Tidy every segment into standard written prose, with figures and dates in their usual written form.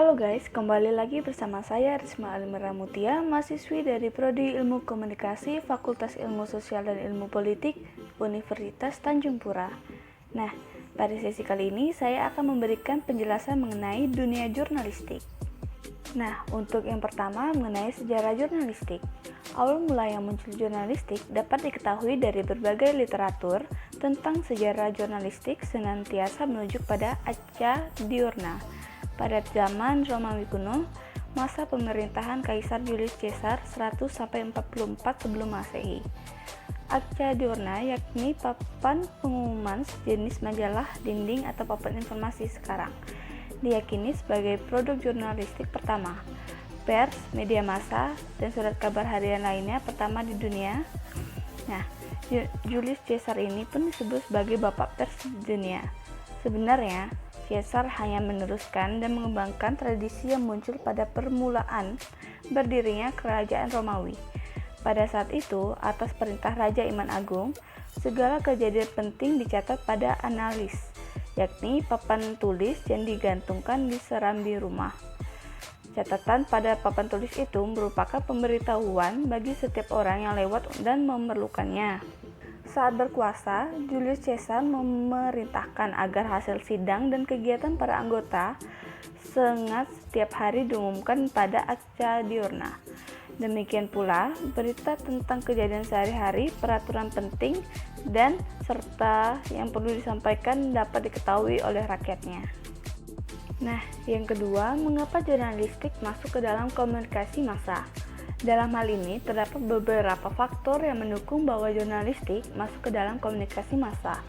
Halo guys, kembali lagi bersama saya Risma Alimera Mutia, mahasiswi dari Prodi Ilmu Komunikasi, Fakultas Ilmu Sosial dan Ilmu Politik, Universitas Tanjung Pura. Nah, pada sesi kali ini saya akan memberikan penjelasan mengenai dunia jurnalistik. Nah, untuk yang pertama mengenai sejarah jurnalistik. Awal mula yang muncul jurnalistik dapat diketahui dari berbagai literatur tentang sejarah jurnalistik senantiasa menunjuk pada Acca Diurna. Pada zaman Romawi kuno, masa pemerintahan Kaisar Julius Caesar 100-44 sebelum Masehi. Acca Diurna yakni papan pengumuman sejenis majalah dinding atau papan informasi sekarang. Diyakini sebagai produk jurnalistik pertama. Pers, media massa, dan surat kabar harian lainnya pertama di dunia. Nah, Julius Caesar ini pun disebut sebagai bapak pers di dunia. Sebenarnya, Caesar hanya meneruskan dan mengembangkan tradisi yang muncul pada permulaan berdirinya Kerajaan Romawi. Pada saat itu, atas perintah Raja Iman Agung, segala kejadian penting dicatat pada analis, yakni papan tulis yang digantungkan di serambi rumah. Catatan pada papan tulis itu merupakan pemberitahuan bagi setiap orang yang lewat dan memerlukannya. Saat berkuasa, Julius Caesar memerintahkan agar hasil sidang dan kegiatan para anggota Senat setiap hari diumumkan pada Acca Diurna. Demikian pula, berita tentang kejadian sehari-hari, peraturan penting, dan serta yang perlu disampaikan dapat diketahui oleh rakyatnya. Nah, yang kedua, mengapa jurnalistik masuk ke dalam komunikasi massa? Dalam hal ini, terdapat beberapa faktor yang mendukung bahwa jurnalistik masuk ke dalam komunikasi massa,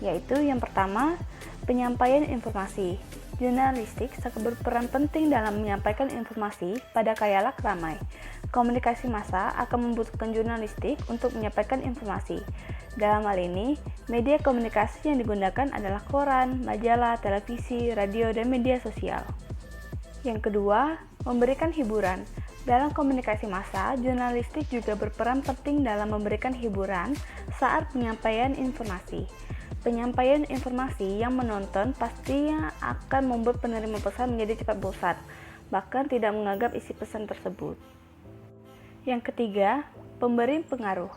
yaitu yang pertama, penyampaian informasi. Jurnalistik sangat berperan penting dalam menyampaikan informasi pada khalayak ramai. Komunikasi massa akan membutuhkan jurnalistik untuk menyampaikan informasi. Dalam hal ini, media komunikasi yang digunakan adalah koran, majalah, televisi, radio, dan media sosial. Yang kedua, memberikan hiburan. Dalam komunikasi massa, jurnalistik juga berperan penting dalam memberikan hiburan saat penyampaian informasi. Penyampaian informasi yang menonton pastinya akan membuat penerima pesan menjadi cepat bosan, bahkan tidak menganggap isi pesan tersebut. Yang ketiga, pemberi pengaruh.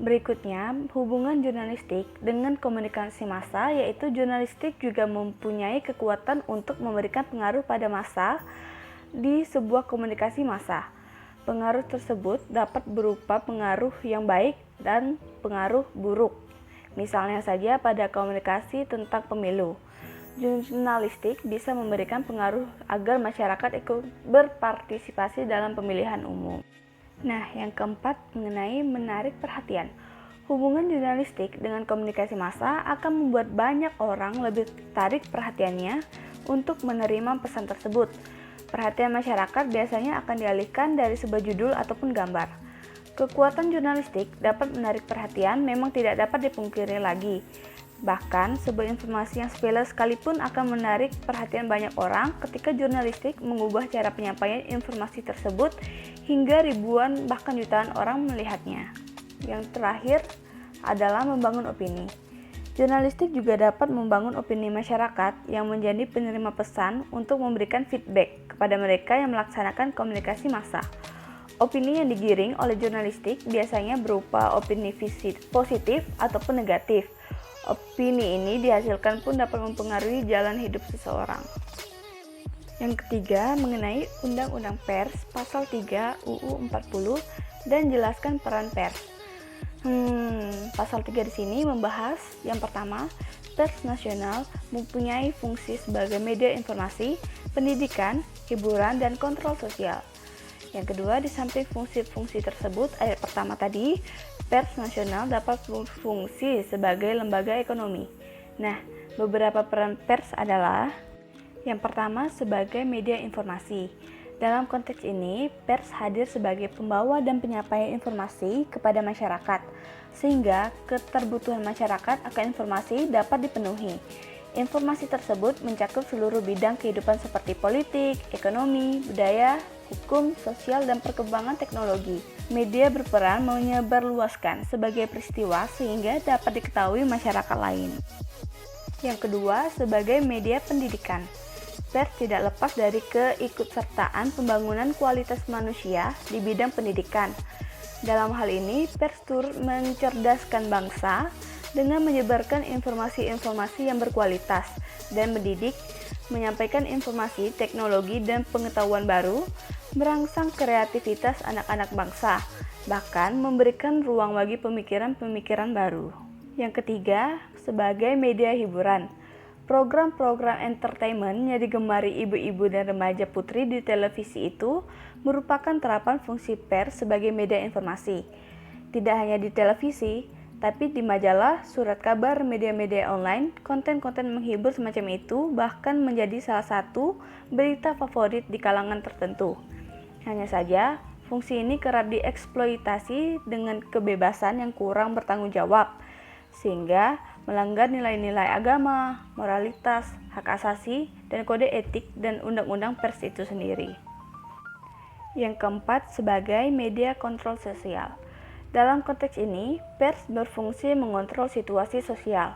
Berikutnya, hubungan jurnalistik dengan komunikasi massa, yaitu jurnalistik juga mempunyai kekuatan untuk memberikan pengaruh pada massa di sebuah komunikasi massa. Pengaruh tersebut dapat berupa pengaruh yang baik dan pengaruh buruk. Misalnya saja pada komunikasi tentang pemilu, jurnalistik bisa memberikan pengaruh agar masyarakat ikut berpartisipasi dalam pemilihan umum. Nah, yang keempat mengenai menarik perhatian. Hubungan jurnalistik dengan komunikasi massa akan membuat banyak orang lebih tarik perhatiannya untuk menerima pesan tersebut. Perhatian masyarakat biasanya akan dialihkan dari sebuah judul ataupun gambar. Kekuatan jurnalistik dapat menarik perhatian memang tidak dapat dipungkiri lagi. Bahkan, sebuah informasi yang sepele sekalipun akan menarik perhatian banyak orang ketika jurnalistik mengubah cara penyampaian informasi tersebut hingga ribuan bahkan jutaan orang melihatnya. Yang terakhir adalah membangun opini. Jurnalistik juga dapat membangun opini masyarakat yang menjadi penerima pesan untuk memberikan feedback kepada mereka yang melaksanakan komunikasi massa. Opini yang digiring oleh jurnalistik biasanya berupa opini positif ataupun negatif. Opini ini dihasilkan pun dapat mempengaruhi jalan hidup seseorang. Yang ketiga, mengenai Undang-Undang Pers Pasal 3 UU 40 dan jelaskan peran pers. Pasal 3 di sini membahas yang pertama, pers nasional mempunyai fungsi sebagai media informasi, pendidikan, hiburan, dan kontrol sosial. Yang kedua, di samping fungsi-fungsi tersebut, ayat pertama tadi, pers nasional dapat berfungsi sebagai lembaga ekonomi. Nah, beberapa peran pers adalah yang pertama sebagai media informasi. Dalam konteks ini, pers hadir sebagai pembawa dan penyampaian informasi kepada masyarakat, sehingga keterbutuhan masyarakat akan informasi dapat dipenuhi. Informasi tersebut mencakup seluruh bidang kehidupan seperti politik, ekonomi, budaya, hukum, sosial, dan perkembangan teknologi. Media berperan menyebarluaskan sebagai peristiwa sehingga dapat diketahui masyarakat lain. Yang kedua, sebagai media pendidikan. pers tidak lepas dari keikutsertaan pembangunan kualitas manusia di bidang pendidikan. Dalam hal ini, pers turut mencerdaskan bangsa dengan menyebarkan informasi-informasi yang berkualitas dan mendidik, menyampaikan informasi, teknologi, dan pengetahuan baru, merangsang kreativitas anak-anak bangsa, bahkan memberikan ruang bagi pemikiran-pemikiran baru. Yang ketiga, sebagai media hiburan. Program-program entertainment yang digemari ibu-ibu dan remaja putri di televisi itu merupakan terapan fungsi pers sebagai media informasi. Tidak hanya di televisi, tapi di majalah, surat kabar, media-media online, konten-konten menghibur semacam itu bahkan menjadi salah satu berita favorit di kalangan tertentu. Hanya saja, fungsi ini kerap dieksploitasi dengan kebebasan yang kurang bertanggung jawab, sehingga melanggar nilai-nilai agama, moralitas, hak asasi, dan kode etik dan undang-undang pers itu sendiri. Yang keempat, sebagai media kontrol sosial. Dalam konteks ini, pers berfungsi mengontrol situasi sosial,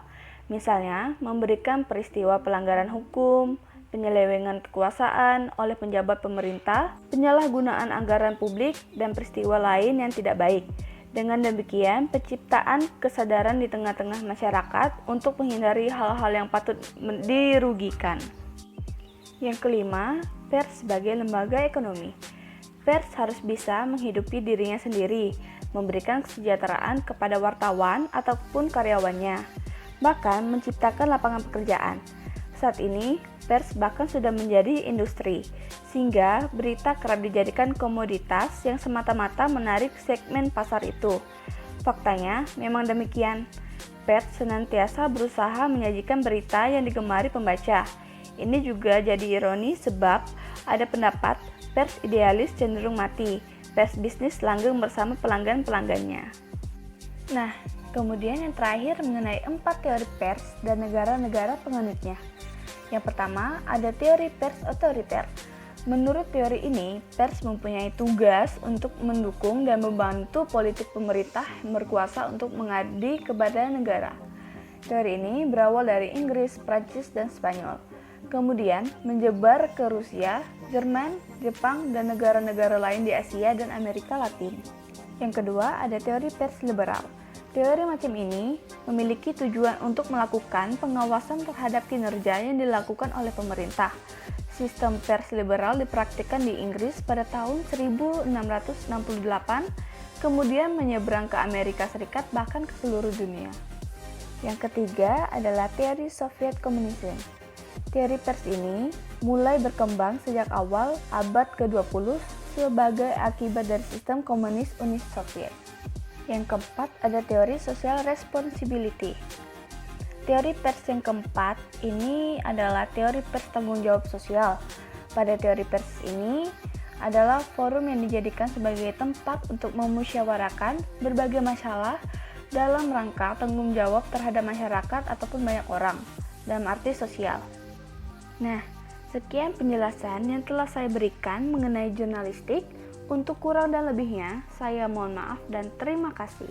misalnya memberikan peristiwa pelanggaran hukum, penyelewengan kekuasaan oleh pejabat pemerintah, penyalahgunaan anggaran publik, dan peristiwa lain yang tidak baik. Dengan demikian, penciptaan kesadaran di tengah-tengah masyarakat untuk menghindari hal-hal yang patut dirugikan. Yang kelima, pers sebagai lembaga ekonomi. Pers harus bisa menghidupi dirinya sendiri, memberikan kesejahteraan kepada wartawan ataupun karyawannya, bahkan menciptakan lapangan pekerjaan. Saat ini, pers bahkan sudah menjadi industri, sehingga berita kerap dijadikan komoditas yang semata-mata menarik segmen pasar itu. Faktanya memang demikian. Pers senantiasa berusaha menyajikan berita yang digemari pembaca. Ini juga jadi ironi sebab ada pendapat pers idealis cenderung mati, pers bisnis langgeng bersama pelanggan-pelanggannya. Nah, kemudian yang terakhir mengenai 4 teori pers dan negara-negara penganutnya. Yang pertama, ada teori pers otoriter. Menurut teori ini, pers mempunyai tugas untuk mendukung dan membantu politik pemerintah yang berkuasa untuk mengabdi kepada negara. Teori ini berawal dari Inggris, Prancis, dan Spanyol. Kemudian menyebar ke Rusia, Jerman, Jepang, dan negara-negara lain di Asia dan Amerika Latin. Yang kedua, ada teori pers liberal. Teori macam ini memiliki tujuan untuk melakukan pengawasan terhadap kinerja yang dilakukan oleh pemerintah. Sistem pers liberal dipraktikkan di Inggris pada tahun 1668, kemudian menyeberang ke Amerika Serikat bahkan ke seluruh dunia. Yang ketiga adalah teori Soviet Communism. Teori pers ini mulai berkembang sejak awal abad ke-20 sebagai akibat dari sistem komunis Uni Soviet. Yang keempat ada teori social responsibility. Teori pers yang keempat ini adalah teori pers tanggung jawab sosial. Pada teori pers ini adalah forum yang dijadikan sebagai tempat untuk memusyawarahkan berbagai masalah dalam rangka tanggung jawab terhadap masyarakat ataupun banyak orang, dalam arti sosial. Nah, sekian penjelasan yang telah saya berikan mengenai jurnalistik. Untuk kurang dan lebihnya, saya mohon maaf dan terima kasih.